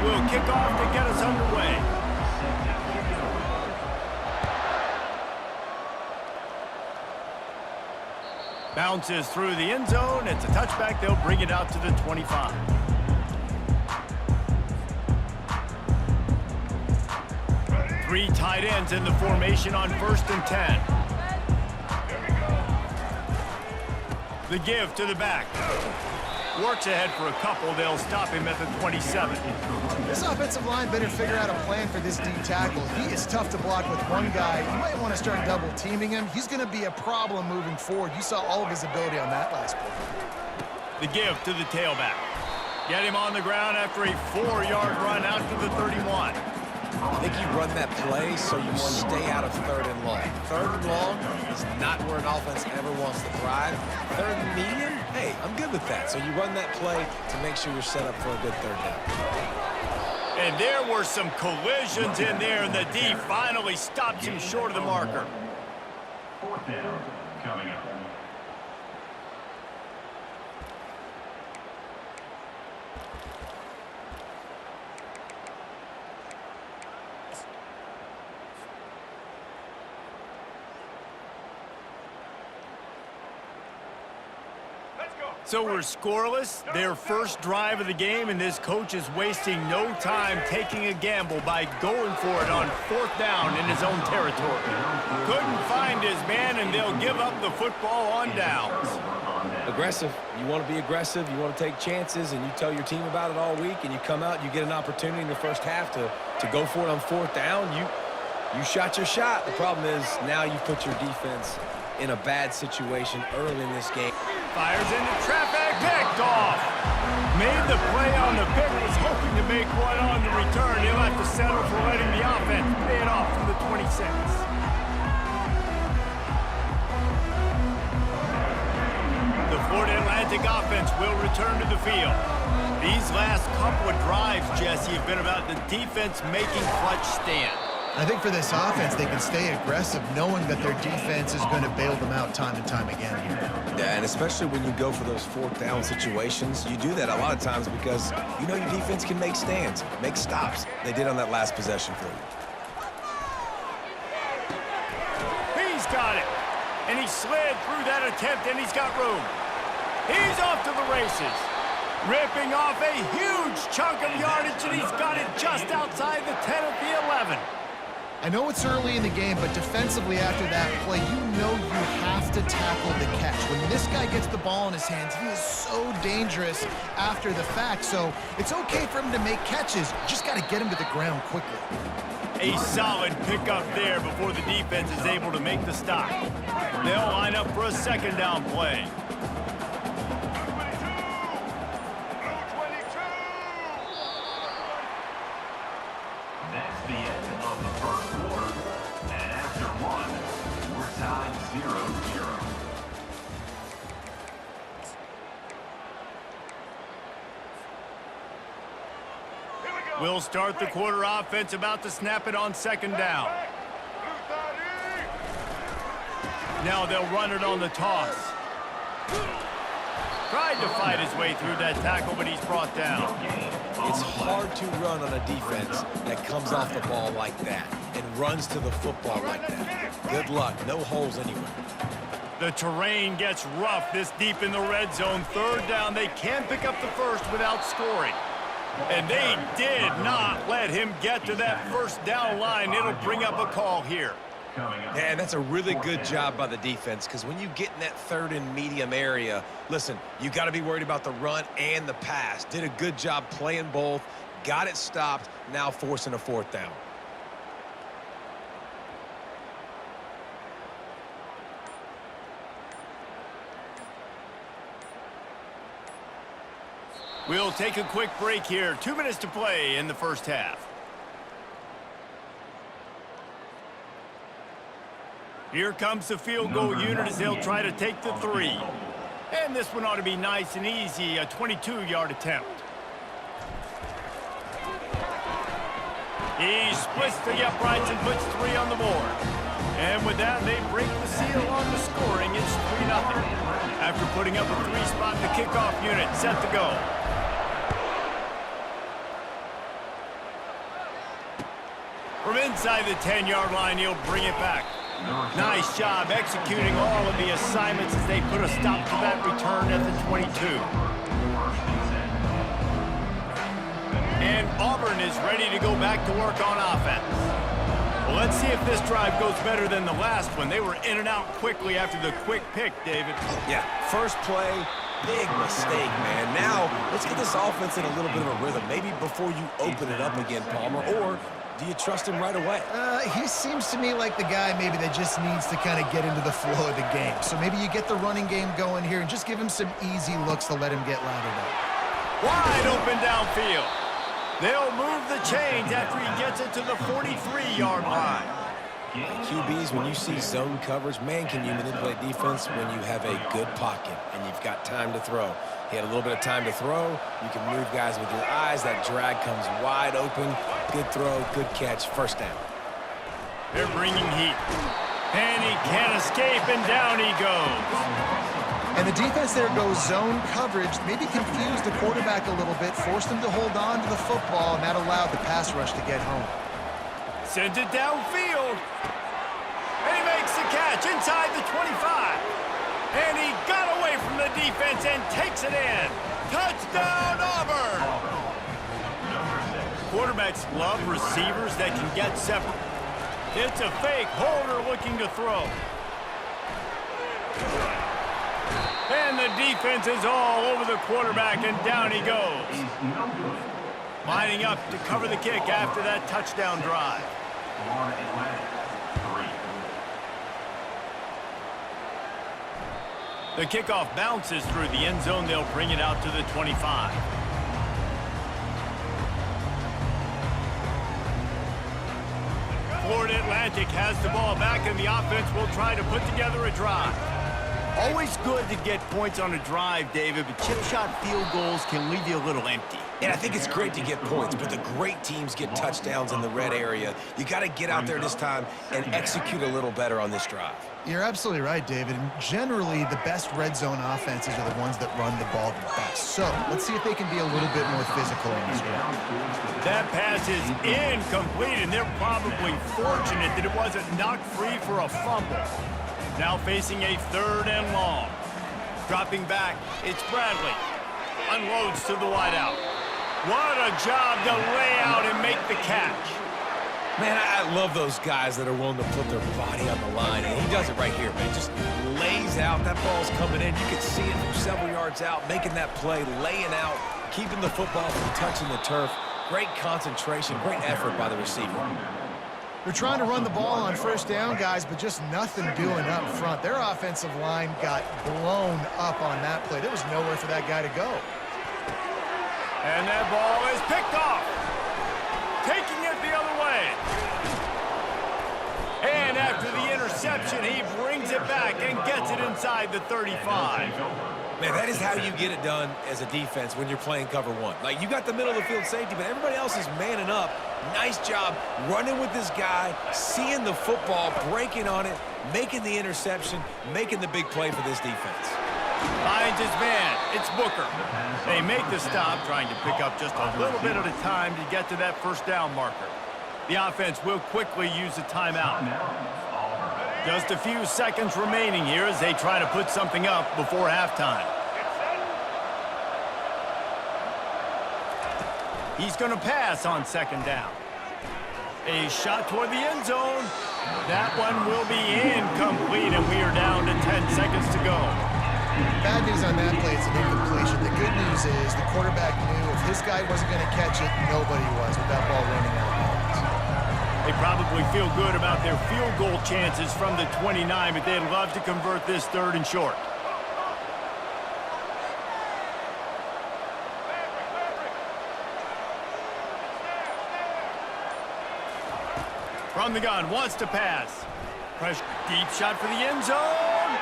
will kick off to get us underway. Bounces through the end zone. It's a touchback. They'll bring it out to the 25. Three tight ends in the formation on 1st and 10. The give to the back. Works ahead for a couple. They'll stop him at the 27. This offensive line better figure out a plan for this D tackle. He is tough to block with one guy. You might want to start double teaming him. He's going to be a problem moving forward. You saw all of his ability on that last play. The give to the tailback. Get him on the ground after a 4-yard run out to the 31. I think you run that play so you stay out of 3rd and long. 3rd and long is not where an offense ever wants to thrive. 3rd and medium, hey, I'm good with that. So you run that play to make sure you're set up for a good 3rd down. And there were some collisions in there, and the D finally stopped him short of the marker. 4th down coming up. So we're scoreless, their first drive of the game, and this coach is wasting no time taking a gamble by going for it on 4th down in his own territory. Couldn't find his man, and they'll give up the football on downs. Aggressive. You want to be aggressive, you want to take chances, and you tell your team about it all week, and you come out, you get an opportunity in the first half to go for it on 4th down. You shot your shot. The problem is now you put your defense in a bad situation early in this game. Fires into traffic, picked off. Made the play on the pick, was hoping to make one on the return. He'll have to settle for letting the offense pay it off from the 26. The Florida Atlantic offense will return to the field. These last couple of drives, Jesse, have been about the defense making clutch stand. I think for this offense, they can stay aggressive knowing that their defense is going to bail them out time and time again here. Yeah, and especially when you go for those 4th down situations, you do that a lot of times because you know your defense can make stands, make stops. They did on that last possession for you. He's got it. And he slid through that attempt, and he's got room. He's off to the races. Ripping off a huge chunk of yardage, and he's got it just outside the 10 at the 11. I know it's early in the game, but defensively after that play, you know you have to tackle the catch. When this guy gets the ball in his hands, he is so dangerous after the fact. So it's okay for him to make catches. You just got to get him to the ground quickly. A solid pickup there before the defense is able to make the stop. They'll line up for a 2nd down play. That's the end of the first quarter. And after one, we're tied 0-0. We'll start the quarter offense, about to snap it on 2nd down. Now they'll run it on the toss. Tried to fight his way through that tackle, but he's brought down. It's hard to run on a defense that comes off the ball like that and runs to the football like that. Good luck. No holes anywhere. The terrain gets rough this deep in the red zone. 3rd down. They can pick up the first without scoring. And they did not let him get to that 1st down line. It'll bring up a call here. Yeah, that's a really good job by the defense because when you get in that 3rd and medium area, listen, you got to be worried about the run and the pass. Did a good job playing both, got it stopped, now forcing a 4th down. We'll take a quick break here. 2 minutes to play in the first half. Here comes the field goal unit as they'll try to take the 3. And this one ought to be nice and easy, a 22-yard attempt. He splits the uprights and puts 3 on the board. And with that, they break the seal on the scoring. It's 3-0. After putting up a 3 spot, the kickoff unit set to go. From inside the 10-yard line, he'll bring it back. Nice job executing all of the assignments as they put a stop to that return at the 22. And Auburn is ready to go back to work on offense. Well, let's see if this drive goes better than the last one. They were in and out quickly after the quick pick, David. Yeah, first play, big mistake, man. Now, let's get this offense in a little bit of a rhythm. Maybe before you open it up again, Palmer, or do you trust him right away? He seems to me like the guy maybe that just needs to kind of get into the flow of the game. So maybe you get the running game going here and just give him some easy looks to let him get lathered up. Wide open downfield. They'll move the chains after he gets it to the 43-yard line. QBs, when you see zone coverage, man, can you manipulate defense when you have a good pocket and you've got time to throw. He had a little bit of time to throw. You can move guys with your eyes. That drag comes wide open. Good throw, good catch, first down. They're bringing heat. And he can't escape, and down he goes. And the defense there goes zone coverage, maybe confused the quarterback a little bit, forced him to hold on to the football, and that allowed the pass rush to get home. Sends it downfield. And he makes the catch inside the 25. And he got away from the defense and takes it in. Touchdown, Auburn! Quarterbacks love receivers that can get separate. It's a fake. Holder looking to throw. And the defense is all over the quarterback, and down he goes. Lining up to cover the kick after that touchdown drive. The kickoff bounces through the end zone. They'll bring it out to the 25. Florida Atlantic has the ball back, and the offense will try to put together a drive. Always good to get points on a drive, David, but chip shot field goals can leave you a little empty. And I think it's great to get points, but the great teams get touchdowns in the red area. You got to get out there this time and execute a little better on this drive. You're absolutely right, David. And generally, the best red zone offenses are the ones that run the ball the best. So let's see if they can be a little bit more physical in this one. That pass is incomplete, and they're probably fortunate that it wasn't knocked free for a fumble. Now facing a 3rd and long. Dropping back, it's Bradley. Unloads to the wideout. What a job to lay out and make the catch. Man, I love those guys that are willing to put their body on the line, and he does it right here, man. Just lays out. That ball's coming in. You can see it from several yards out, making that play, laying out, keeping the football from touching the turf. Great concentration, great effort by the receiver. They're trying to run the ball on 1st down, guys, but just nothing doing up front. Their offensive line got blown up on that play. There was nowhere for that guy to go. And that ball is picked off. Taking it the other way. And after the interception, he brings it back and gets it inside the 35. Man, that is how you get it done as a defense when you're playing cover one. Like, you got the middle of the field safety, but everybody else is manning up. Nice job running with this guy, seeing the football, breaking on it, making the interception, making the big play for this defense. Finds his man. It's Booker. They make the stop, trying to pick up just a little bit at a time to get to that 1st down marker. The offense will quickly use a timeout. Just a few seconds remaining here as they try to put something up before halftime. He's going to pass on 2nd down. A shot toward the end zone. That one will be incomplete, and we are down to 10 seconds to go. Bad news on that play, it's an incompletion. The good news is the quarterback knew if his guy wasn't going to catch it, nobody was with that ball running out of bounds. They probably feel good about their field goal chances from the 29, but they'd love to convert this 3rd and short. From the gun, wants to pass. Fresh deep shot for the end zone.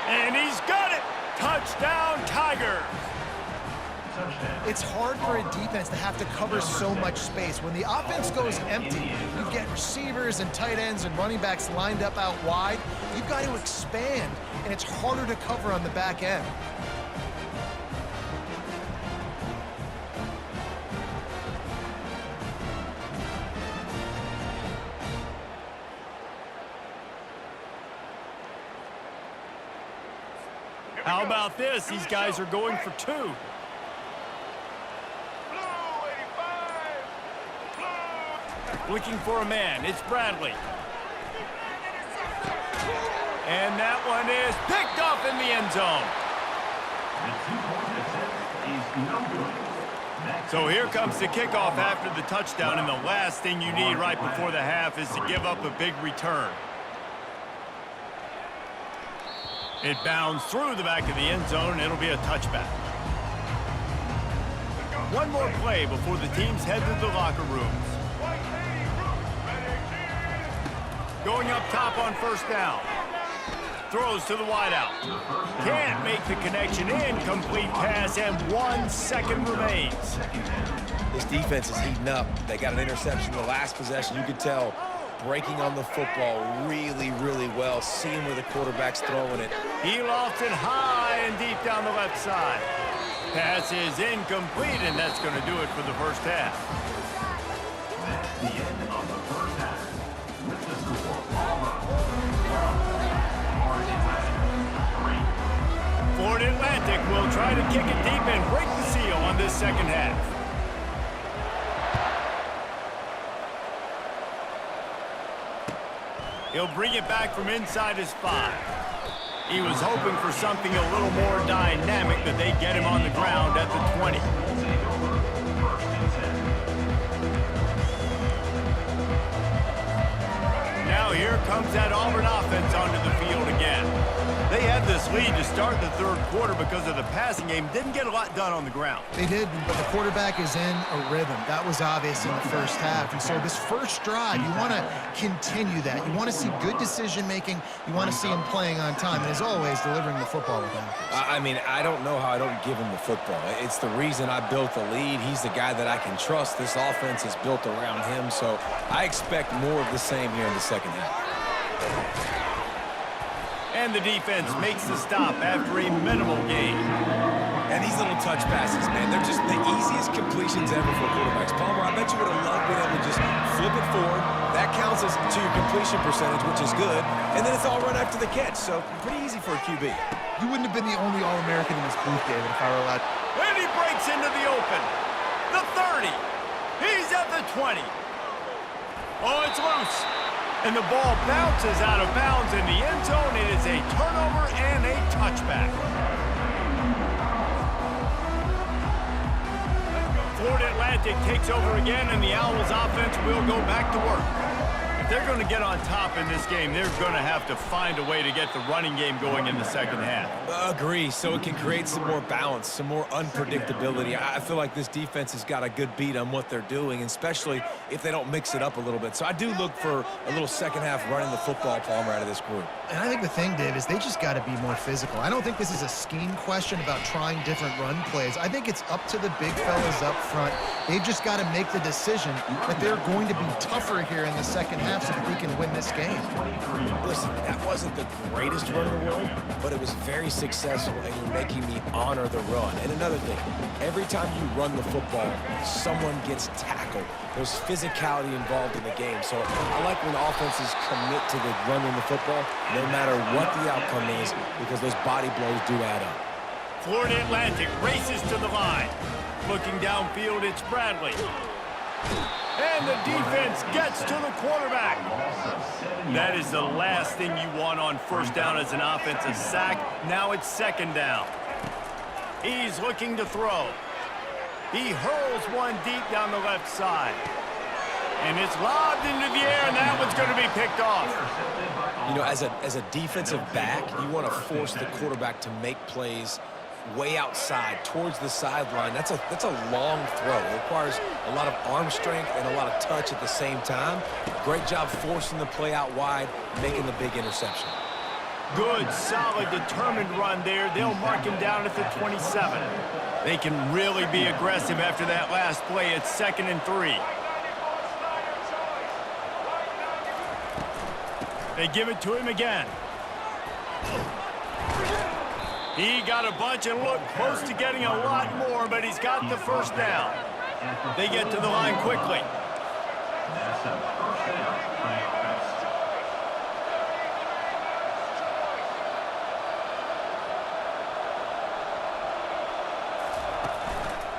And he's got it! Touchdown, Tigers! It's hard for a defense to have to cover so much space. When the offense goes empty, you get receivers and tight ends and running backs lined up out wide. You've got to expand, and it's harder to cover on the back end. How about this? These guys are going for two. Looking for a man. It's Bradley. And that one is picked off in the end zone. So here comes the kickoff after the touchdown, and the last thing you need right before the half is to give up a big return. It bounds through the back of the end zone, and it'll be a touchback. One more play before the teams head to the locker rooms. Going up top on first down. Throws to the wideout. Can't make the connection. Incomplete pass, and 1 second remains. This defense is heating up. They got an interception the last possession. You could tell breaking on the football really, really well. Seeing where the quarterback's throwing it. He lofts it high and deep down the left side. Pass is incomplete, and that's going to do it for the first half. That's the end of the first half. With the score, Auburn 3. Florida Atlantic will try to kick it deep and break the seal on this second half. He'll bring it back from inside his 5. He was hoping for something a little more dynamic, but they get him on the ground at the 20. Now here comes that Auburn offense onto the field again. They had this lead to start the third quarter because of the passing game. Didn't get a lot done on the ground. They did, but the quarterback is in a rhythm. That was obvious in the first half. And so this first drive, you want to continue that. You want to see good decision-making. You want to see him playing on time. And as always, delivering the football with accuracy. I mean, I don't know how I don't give him the football. It's the reason I built the lead. He's the guy that I can trust. This offense is built around him, so I expect more of the same here in the second half. And the defense makes the stop after a minimal gain. And these little touch passes, man, they're just the easiest completions ever for quarterbacks. Palmer, I bet you would have loved being able to just flip it forward. That counts as to your completion percentage, which is good. And then it's all run after the catch, so pretty easy for a QB. You wouldn't have been the only All-American in this booth, David, if I were allowed. And he breaks into the open. The 30. He's at the 20. Oh, it's loose. And the ball bounces out of bounds in the end zone. It is a turnover and a touchback. Florida Atlantic takes over again, and the Owls offense will go back to work. If they're going to get on top in this game, they're going to have to find a way to get the running game going in the second half. Agree, so it can create some more balance, some more unpredictability. I feel like this defense has got a good beat on what they're doing, especially if they don't mix it up a little bit. So I do look for a little second half running the football, Palmer, out of this group. And I think the thing, Dave, is they just got to be more physical. I don't think this is a scheme question about trying different run plays. I think it's up to the big fellas up front. They've just got to make the decision that they're going to be tougher here in the second half so that they can win this game. Listen, that wasn't the greatest run in the world, but it was very successful, and you're making me honor the run. And another thing, every time you run the football, someone gets tackled. There's physicality involved in the game. So I like when offenses commit to the running the football, no matter what the outcome is, because those body blows do add up. Florida Atlantic races to the line. Looking downfield, it's Bradley. And the defense gets to the quarterback. That is the last thing you want on first down as an offensive sack. Now it's second down. He's looking to throw. He hurls one deep down the left side. And it's lobbed into the air, and that one's going to be picked off. You know, as a defensive back, you want to force the quarterback to make plays way outside towards the sideline. That's a long throw. It requires a lot of arm strength and a lot of touch at the same time. Great job forcing the play out wide, making the big interception. Good, solid, determined run there. They'll mark him down at the 27. They can really be aggressive after that last play. It's 2nd and 3. They give it to him again. He got a bunch and looked close to getting a lot more, but he's got the first down. They get to the line quickly. That's a first down for the offense.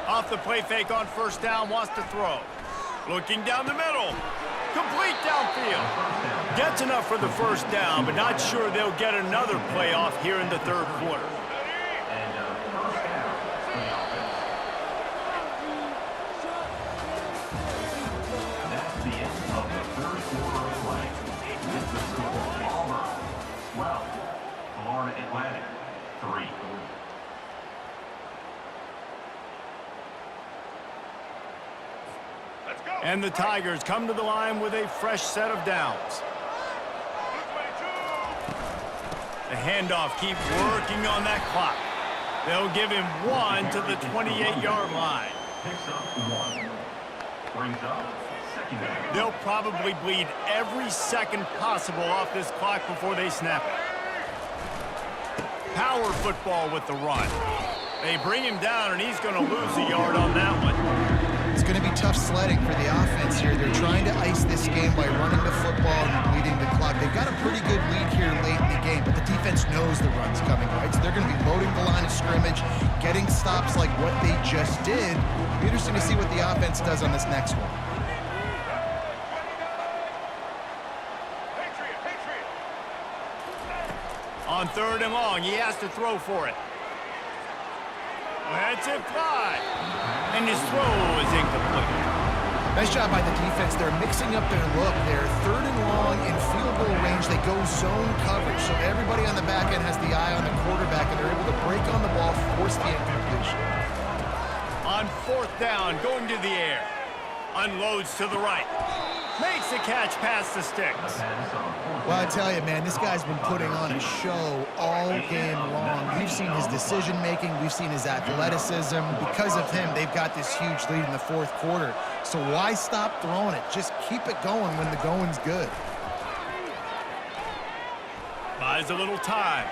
Off the play fake on first down, wants to throw. Looking down the middle. Complete downfield. Gets enough for the first down, but not sure they'll get another playoff here in the third quarter. That's the end of the third quarter of play. With the score, Auburn 12, Florida Atlantic 3. And the Tigers come to the line with a fresh set of downs. The handoff keeps working on that clock. They'll give him 1 to the 28-yard line. Picks up 1. Brings up second down. They'll probably bleed every second possible off this clock before they snap it. Power football with the run. They bring him down, and he's going to lose a yard on that one. It's going to be tough sledding for the offense here. They're trying to ice this game by running the football and bleeding the clock. They've got a pretty good lead here late in the game, but the defense knows the run's coming, right? So they're going to be loading the line of scrimmage, getting stops like what they just did. It'll be interesting to see what the offense does on this next one. On third and long, he has to throw for it. That's it, fly. And his throw is incomplete. Nice job by the defense. They're mixing up their look. They're third and long in field goal range. They go zone coverage, so everybody on the back end has the eye on the quarterback, and they're able to break on the ball, force the incompletion. On fourth down, going to the air. Unloads to the right. Makes the catch past the sticks. Well, I tell you, man, this guy's been putting on a show all game long. We've seen his decision-making. We've seen his athleticism. Because of him, they've got this huge lead in the fourth quarter. So why stop throwing it? Just keep it going when the going's good. Buys a little time.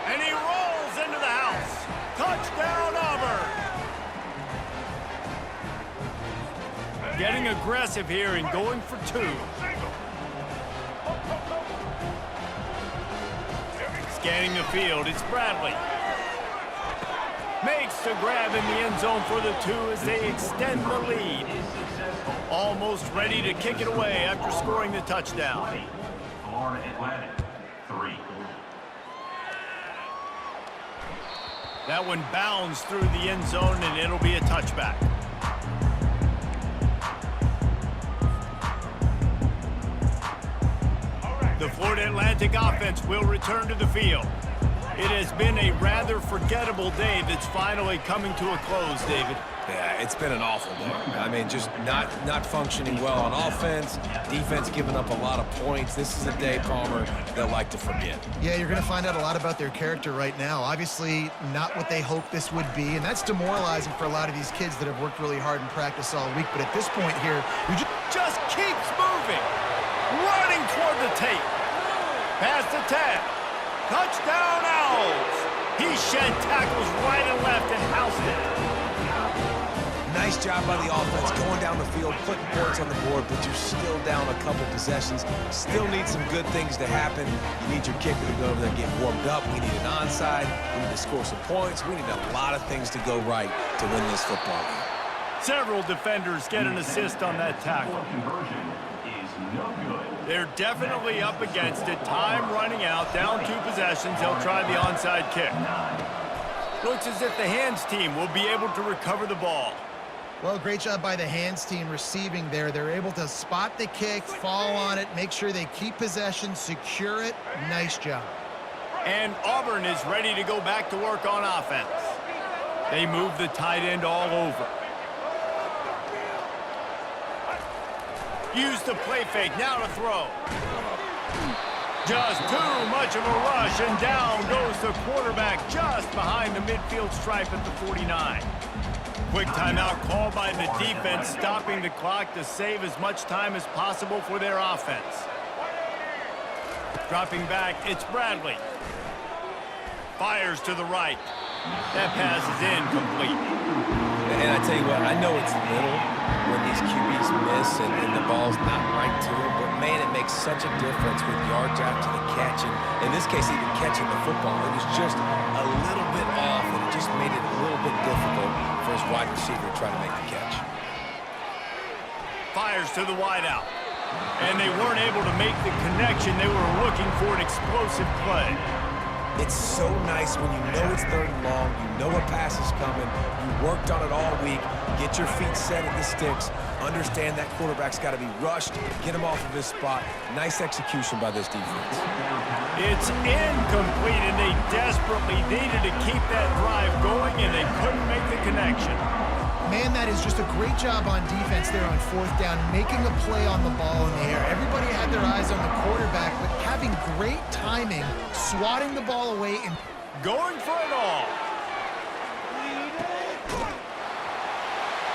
And he rolls into the house. Touchdown, Auburn. Getting aggressive here and going for 2. Scanning the field, it's Bradley. Makes the grab in the end zone for the 2 as they extend the lead. Almost ready to kick it away after scoring the touchdown. Florida Atlantic 3. That one bounds through the end zone, and it'll be a touchback. The Florida Atlantic offense will return to the field. It has been a rather forgettable day that's finally coming to a close, David. Yeah, it's been an awful day. I mean, just not functioning well on offense, defense giving up a lot of points. This is a day, Palmer, they'll like to forget. Yeah, you're going to find out a lot about their character right now. Obviously, not what they hoped this would be, and that's demoralizing for a lot of these kids that have worked really hard in practice all week. But at this point here, you just keeps moving. Running toward the tape. Past the 10. Touchdown, Owls. He shed tackles right and left and housed it. Nice job by the offense going down the field, putting points on the board, but you're still down a couple possessions. Still need some good things to happen. You need your kicker to go over there and get warmed up. We need an onside. We need to score some points. We need a lot of things to go right to win this football game. Several defenders get an assist on that tackle. Conversion is no good. They're definitely up against it. Time running out. Down 2 possessions. They'll try the onside kick. Looks as if the hands team will be able to recover the ball. Well, great job by the hands team receiving there. They're able to spot the kick, fall on it, make sure they keep possession, secure it. Nice job. And Auburn is ready to go back to work on offense. They move the tight end all over. Use the play fake, now to throw. Just too much of a rush, and down goes the quarterback just behind the midfield stripe at the 49. Quick timeout called by the defense, stopping the clock to save as much time as possible for their offense. Dropping back, it's Bradley. Fires to the right. That pass is incomplete. And I tell you what, I know it's little when these QBs miss and the ball's not right to them, but man, it makes such a difference with yards after the catch. And in this case, even catching the football, it was just a little bit off, and it just made it a little bit difficult for his wide receiver to try to make the catch. Fires to the wideout. And they weren't able to make the connection. They were looking for an explosive play. It's so nice when you know it's 3rd and long, you know a pass is coming, you worked on it all week, get your feet set at the sticks, understand that quarterback's got to be rushed, get him off of his spot. Nice execution by this defense. It's incomplete, and they desperately needed to keep that drive going, and they couldn't make the connection. Man, that is just a great job on defense there on 4th down, making a play on the ball in the air. Everybody had their eyes on the quarterback, but having great timing, swatting the ball away, and going for it all.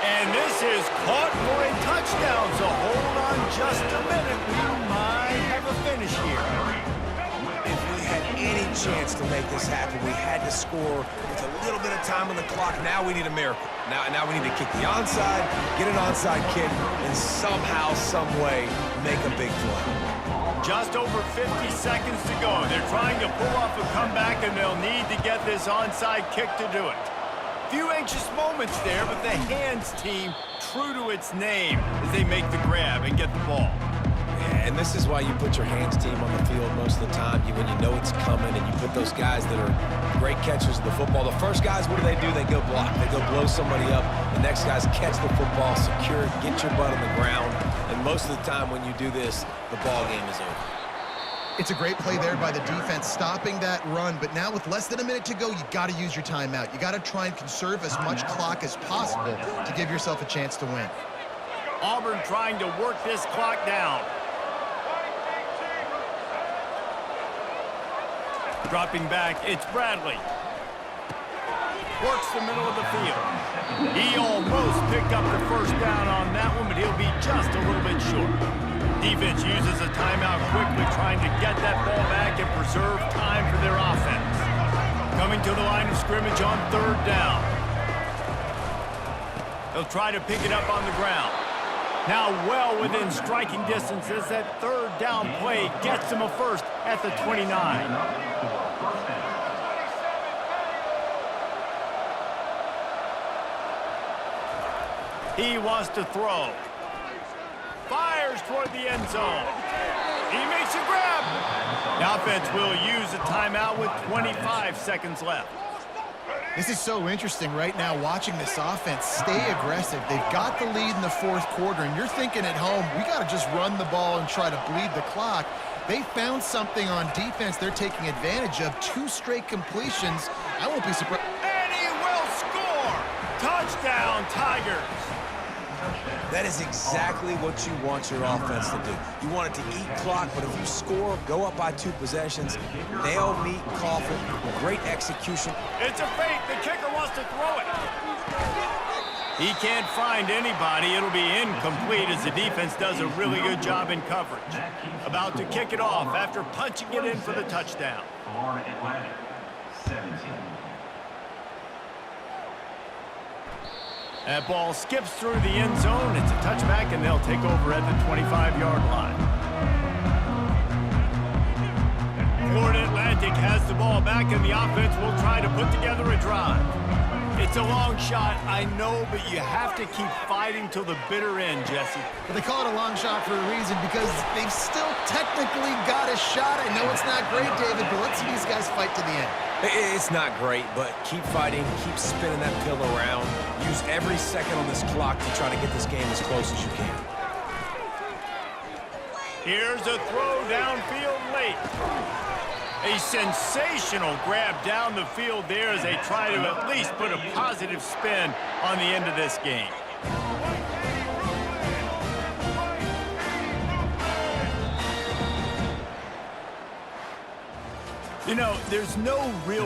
And this is caught for a touchdown, so hold on just a minute. We might have a finish here. If we had any chance to make this happen, we had to score with a little bit of time on the clock. Now we need a miracle. Now we need to kick the onside, get an onside kick, and somehow, some way, make a big play. Just over 50 seconds to go. They're trying to pull off a comeback, and they'll need to get this onside kick to do it. Few anxious moments there, but the hands team true to its name as they make the grab and get the ball. And this is why you put your hands team on the field most of the time. When you know it's coming, and you put those guys that are great catchers of the football. The first guys, what do? They go block. They go blow somebody up. The next guys catch the football, secure it, get your butt on the ground. And most of the time when you do this, the ball game is over. it's a great play there by the defense, stopping that run. But now with less than a minute to go, you got to use your timeout. You got to try and conserve as much clock as possible to give yourself a chance to win. Auburn trying to work this clock down. Dropping back, it's Bradley. Works the middle of the field. He almost picked up the first down on that one, but he'll be just a little bit short. Defense uses a timeout quickly, trying to get that ball back and preserve time for their offense. Coming to the line of scrimmage on third down. They'll try to pick it up on the ground. Now well within striking distance as that third down play gets them a first at the 29. He wants to throw. Fires toward the end zone. He makes a grab. The offense will use a timeout with 25 seconds left. This is so interesting right now, watching this offense stay aggressive. They've got the lead in the fourth quarter, and you're thinking at home, we got to just run the ball and try to bleed the clock. They found something on defense they're taking advantage of. 2 straight completions. I won't be surprised. And he will score! Touchdown, Tigers! That is exactly what you want your offense to do. You want it to eat clock, but if you score, go up by 2 possessions, nail, meet, coffin, great execution. It's a fake. The kicker wants to throw it. He can't find anybody. It'll be incomplete as the defense does a really good job in coverage. About to kick it off after punching it in for the touchdown. Florida Atlantic, 17. That ball skips through the end zone. It's a touchback, and they'll take over at the 25-yard line. Florida Atlantic has the ball back, and the offense will try to put together a drive. It's a long shot, I know, but you have to keep fighting till the bitter end, Jesse. But they call it a long shot for a reason, because they've still technically got a shot. I know it's not great, David, but let's see these guys fight to the end. It's not great, but keep fighting, keep spinning that pill around. Use every second on this clock to try to get this game as close as you can. Here's a throw downfield late. A sensational grab down the field there as they try to at least put a positive spin on the end of this game. You know, there's no real